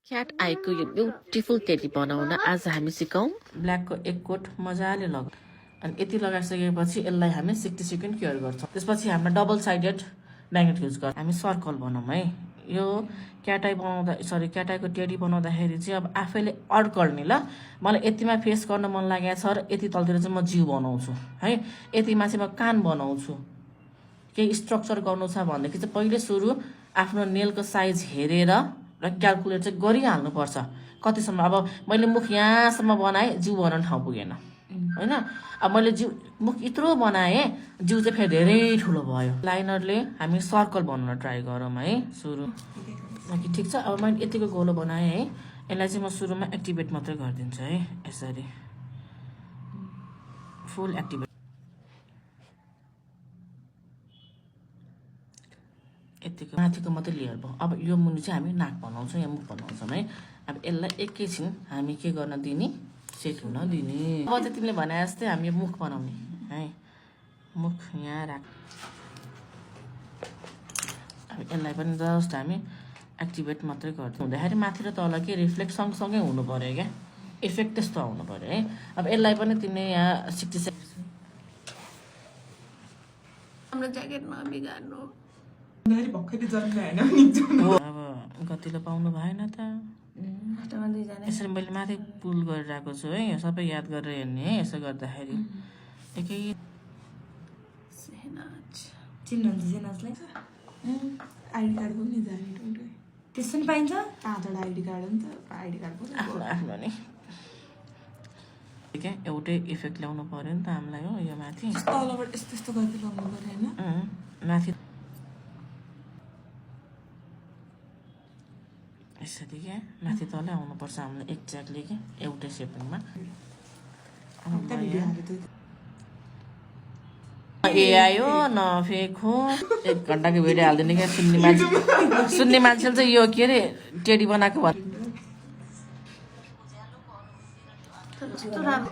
CAT आईको यो beautiful teddy बनाउन आज हामी सिकौँ। ब्ल्याकको एक कोट मजाले लग अनि यति लगाइसकेपछि यसलाई हामी 60 सेकेन्ड क्योर गर्छौँ। त्यसपछि हाम्रो डबल साइडेड म्याग्नेट युज गर्छौँ। हामी सर्कल बनाउँ है। यो क्याट आई बनाउँदा क्याट आईको टेडी बनाउँदाखेरि चाहिँ अब आफैले अड्कल्ने ल मलाई यतिमा फेस गर्न मन लागेको छ र यति तलतिर चाहिँ म जिउ बनाउँछु है। यतिमा चाहिँ म कान बनाउँछु। केही स्ट्रक्चर गर्नु छ भनेदेखि चाहिँ पहिले सुरु आफ्नो नेलको साइज हेरेर र क्यालकुलेट चाहिँ गरिहाल्नुपर्छ कतिसम्म। अब मैले मुख यहाँसम्म बनाएँ, जिउ बनाउन ठाउँ पुगेन होइन। अब मैले मुख यत्रो बनाएँ, जिउ चाहिँ फेरि धेरै ठुलो भयो। लाइनरले हामी सर्कल बनाउन ट्राई गरौँ है सुरु। कि ठिक छ। अब मैले यतिको गोलो बनाएँ है। यसलाई चाहिँ म सुरुमा एक्टिभेट मात्रै गरिदिन्छु है। यसरी फुल एक्टिभेट। यतिको माथिको मात्रै लेयर भयो। अब यो मुनि चाहिँ हामी नाक बनाउँछौँ या मुख बनाउँछौँ है। अब यसलाई एकैछिन हामी के गर्न दिने, सेट हुन दिने। अब चाहिँ तिमीले भने जस्तै हामी मुख बनाउने है। मुख यहाँ राख। अब यसलाई पनि जस्ट हामी एक्टिभेट मात्रै गर्छौँ। हुँदाखेरि माथि र तल के रिफ्लेक्ट सँगसँगै हुनु पऱ्यो क्या, इफेक्ट त्यस्तो आउनु पऱ्यो है। अब यसलाई पनि तिमीले यहाँ 60 सेकेन्ड हाम्रो ज्याकेट नबिगार्नु। अब गतिलो पाउनु भएन त। यसरी मैले माथि पुल गरिरहेको छु है। यो सबै याद गरेर हेर्ने है। यसो गर्दाखेरि एकै आइडी कार्ड पनि जाने त्यस्तो नि पाइन्छ। कहाँबाट आइडी कार्ड हो नि त, आइडी कार्ड पनि आफ्नो आफ्नो नि क्या एउटै इफेक्ट ल्याउनु पर्यो नि त हामीलाई हो। यो माथि तलबाट यस्तो यस्तो गर्दै लगाउनु पर्यो होइन। माथि यसरी क्या माथि तलै आउनुपर्छ हामीलाई एक्ज्याक्टली क्या एउटै सेपिङमा। ए आयो न फेक हो। 1 घन्टाको भिडियो हालिदिने क्या। सुन्ने मान्छेले चाहिँ यो के अरे टेडी बनाएको कस्तो राम्रो